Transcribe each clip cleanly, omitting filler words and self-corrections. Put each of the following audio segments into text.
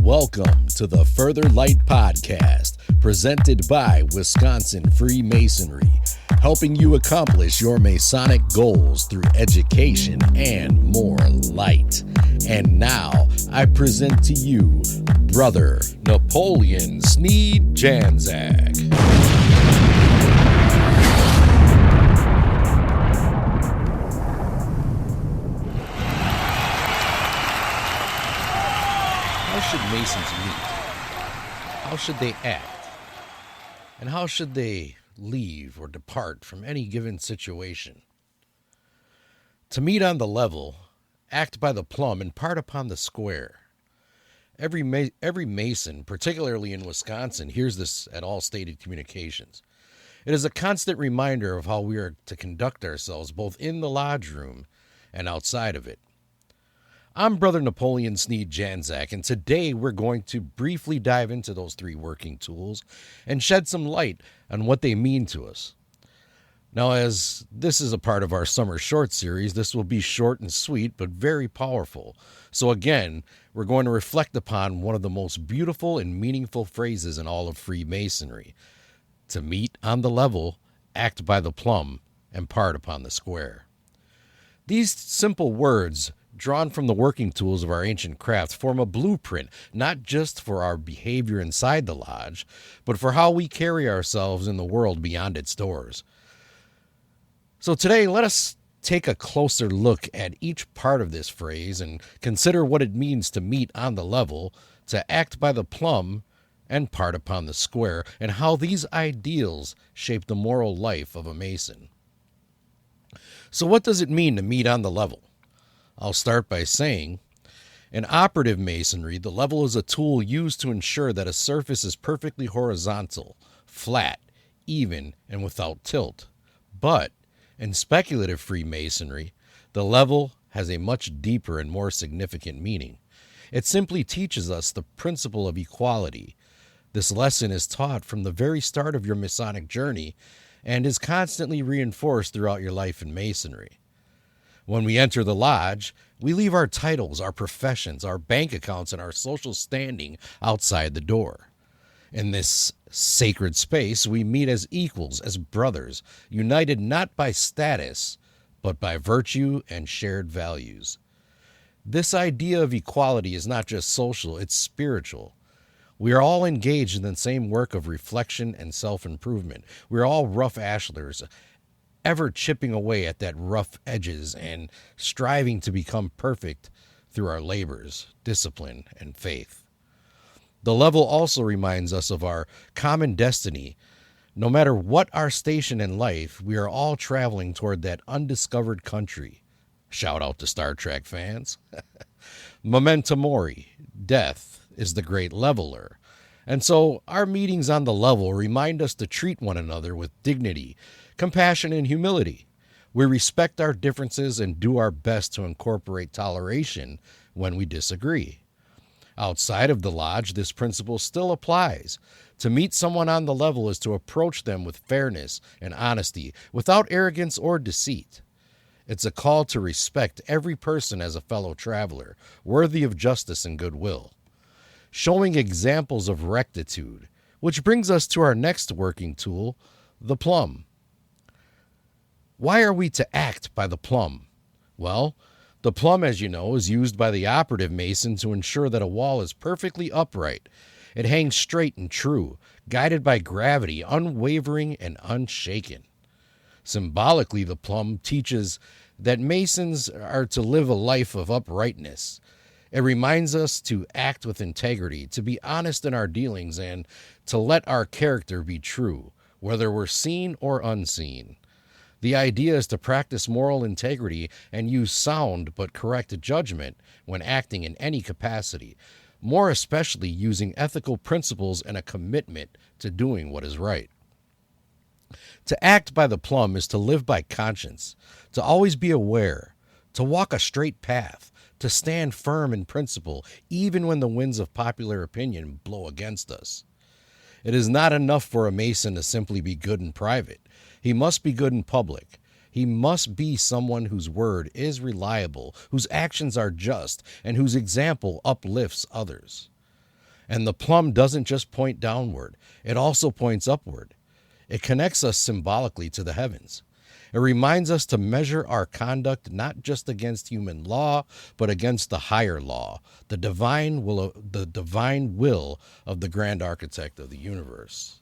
Welcome to the Further Light Podcast, presented by Wisconsin Freemasonry, helping you accomplish your Masonic goals through education and more light. And now, I present to you Brother Napoleon Sneed Janczak. How should Masons meet? How should they act? And how should they leave or depart from any given situation? To meet on the level, act by the plumb, and part upon the square. Every Mason, particularly in Wisconsin, hears this at all stated communications. It is a constant reminder of how we are to conduct ourselves both in the lodge room and outside of it. I'm Brother Napoleon Sneed Janczak, and today we're going to briefly dive into those three working tools and shed some light on what they mean to us. Now, as this is a part of our summer short series, this will be short and sweet, but very powerful. So again, we're going to reflect upon one of the most beautiful and meaningful phrases in all of Freemasonry: to meet on the level, act by the plumb, and part upon the square. These simple words, drawn from the working tools of our ancient craft, form a blueprint, not just for our behavior inside the lodge, but for how we carry ourselves in the world beyond its doors. So today, let us take a closer look at each part of this phrase and consider what it means to meet on the level, to act by the plumb, and part upon the square, and how these ideals shape the moral life of a Mason. So what does it mean to meet on the level? I'll start by saying, in operative Masonry, the level is a tool used to ensure that a surface is perfectly horizontal, flat, even, and without tilt. But in speculative Freemasonry, the level has a much deeper and more significant meaning. It simply teaches us the principle of equality. This lesson is taught from the very start of your Masonic journey and is constantly reinforced throughout your life in Masonry. When we enter the lodge, we leave our titles, our professions, our bank accounts, and our social standing outside the door. In this sacred space, we meet as equals, as brothers, united not by status, but by virtue and shared values. This idea of equality is not just social, it's spiritual. We are all engaged in the same work of reflection and self-improvement. We are all rough ashlers, ever chipping away at that rough edges and striving to become perfect through our labors, discipline, and faith. The level also reminds us of our common destiny. No matter what our station in life, we are all traveling toward that undiscovered country. Shout out to Star Trek fans. Memento mori, death is the great leveler. And so our meetings on the level remind us to treat one another with dignity, compassion, and humility. We respect our differences and do our best to incorporate toleration when we disagree. Outside of the lodge, this principle still applies. To meet someone on the level is to approach them with fairness and honesty, without arrogance or deceit. It's a call to respect every person as a fellow traveler, worthy of justice and goodwill. Showing examples of rectitude, which brings us to our next working tool, the plumb. Why are we to act by the plumb? Well, the plumb, as you know, is used by the operative Mason to ensure that a wall is perfectly upright. It hangs straight and true, guided by gravity, unwavering and unshaken. Symbolically, the plumb teaches that Masons are to live a life of uprightness. It reminds us to act with integrity, to be honest in our dealings, and to let our character be true, whether we're seen or unseen. The idea is to practice moral integrity and use sound but correct judgment when acting in any capacity, more especially using ethical principles and a commitment to doing what is right. To act by the plumb is to live by conscience, to always be aware, to walk a straight path, to stand firm in principle, even when the winds of popular opinion blow against us. It is not enough for a Mason to simply be good in private. He must be good in public. He must be someone whose word is reliable, whose actions are just, and whose example uplifts others. And the plumb doesn't just point downward, it also points upward. It connects us symbolically to the heavens. It reminds us to measure our conduct not just against human law, but against the higher law, the divine will of the grand architect of the universe.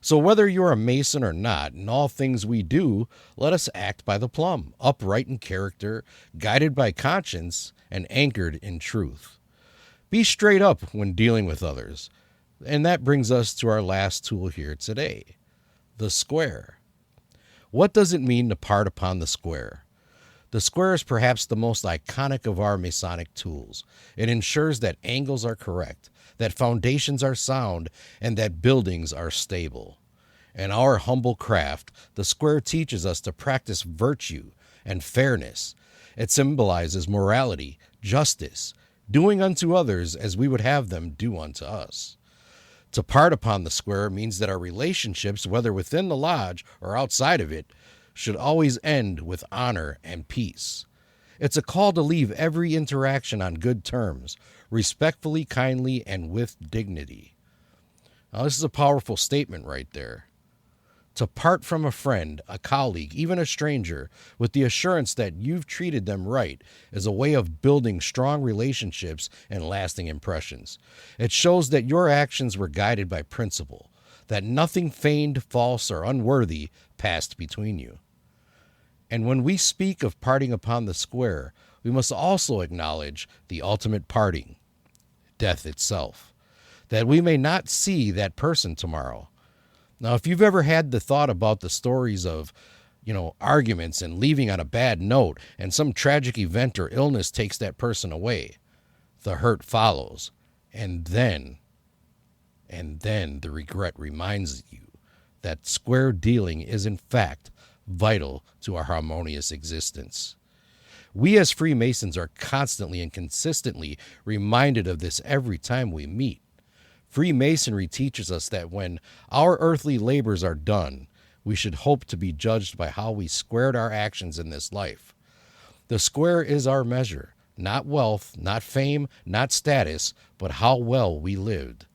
So whether you're a Mason or not, in all things we do, let us act by the plumb, upright in character, guided by conscience, and anchored in truth. Be straight up when dealing with others. And that brings us to our last tool here today, the square. What does it mean to part upon the square? The square is perhaps the most iconic of our Masonic tools. It ensures that angles are correct, that foundations are sound, and that buildings are stable. In our humble craft, the square teaches us to practice virtue and fairness. It symbolizes morality, justice, doing unto others as we would have them do unto us. To part upon the square means that our relationships, whether within the lodge or outside of it, should always end with honor and peace. It's a call to leave every interaction on good terms, respectfully, kindly, and with dignity. Now, this is a powerful statement right there. To part from a friend, a colleague, even a stranger, with the assurance that you've treated them right is a way of building strong relationships and lasting impressions. It shows that your actions were guided by principle, that nothing feigned, false, or unworthy passed between you. And when we speak of parting upon the square, we must also acknowledge the ultimate parting, death itself, that we may not see that person tomorrow. Now, if you've ever had the thought about the stories of, arguments and leaving on a bad note, and some tragic event or illness takes that person away, the hurt follows, and then the regret reminds you that square dealing is in fact vital to our harmonious existence. We as Freemasons are constantly and consistently reminded of this every time we meet. Freemasonry teaches us that when our earthly labors are done, we should hope to be judged by how we squared our actions in this life. The square is our measure, not wealth, not fame, not status, but how well we lived.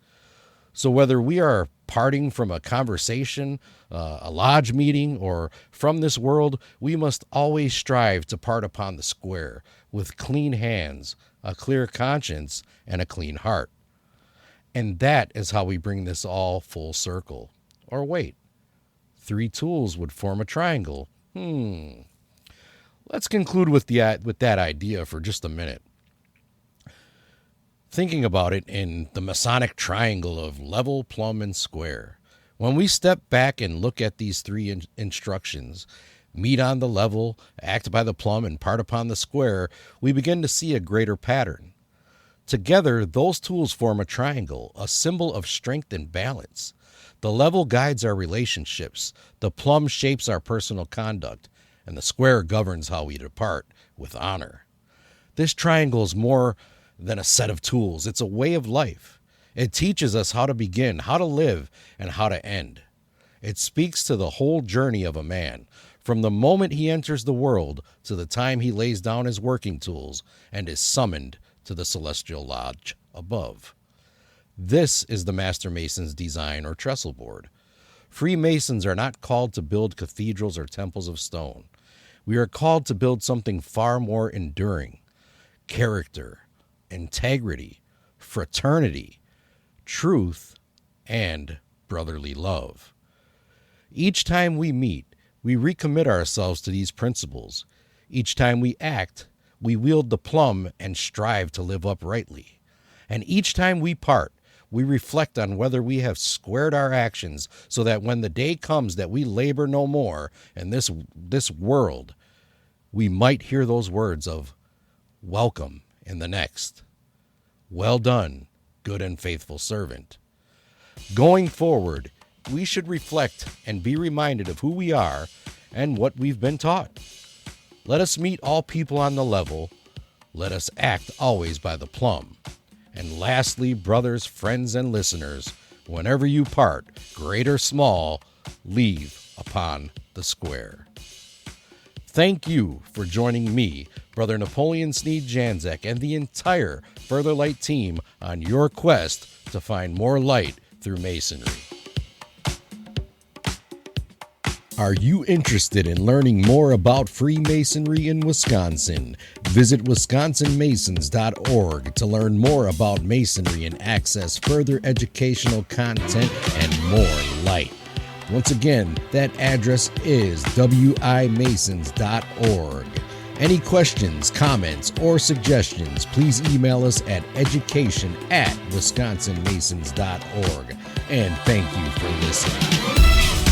So whether we are parting from a conversation, a lodge meeting, or from this world, we must always strive to part upon the square with clean hands, a clear conscience, and a clean heart. And that is how we bring this all full circle. Or wait, 3 tools would form a triangle. Let's conclude with that idea for just a minute. Thinking about it in the Masonic triangle of level, plumb, and square. When we step back and look at these 3 instructions, meet on the level, act by the plumb, and part upon the square, we begin to see a greater pattern. Together, those tools form a triangle, a symbol of strength and balance. The level guides our relationships, the plumb shapes our personal conduct, and the square governs how we depart with honor. This triangle is more than a set of tools. It's a way of life. It teaches us how to begin, how to live, and how to end. It speaks to the whole journey of a man, from the moment he enters the world to the time he lays down his working tools and is summoned to the celestial lodge above. This is the Master Mason's design or trestle board. Freemasons are not called to build cathedrals or temples of stone. We are called to build something far more enduring: character, integrity, fraternity, truth, and brotherly love. Each time we meet, we recommit ourselves to these principles. Each time we act, we wield the plumb and strive to live uprightly. And each time we part, we reflect on whether we have squared our actions so that when the day comes that we labor no more in this world, we might hear those words of welcome in the next. Well done, good and faithful servant. Going forward, we should reflect and be reminded of who we are and what we've been taught. Let us meet all people on the level. Let us act always by the plumb. And lastly, brothers, friends, and listeners, whenever you part, great or small, leave upon the square. Thank you for joining me Brother Napoleon Sneed Janczak, and the entire Further Light team on your quest to find more light through Masonry. Are you interested in learning more about Freemasonry in Wisconsin? Visit wisconsinmasons.org to learn more about Masonry and access further educational content and more light. Once again, that address is wimasons.org. Any questions, comments, or suggestions, please email us at education@wisconsinmasons.org. And thank you for listening.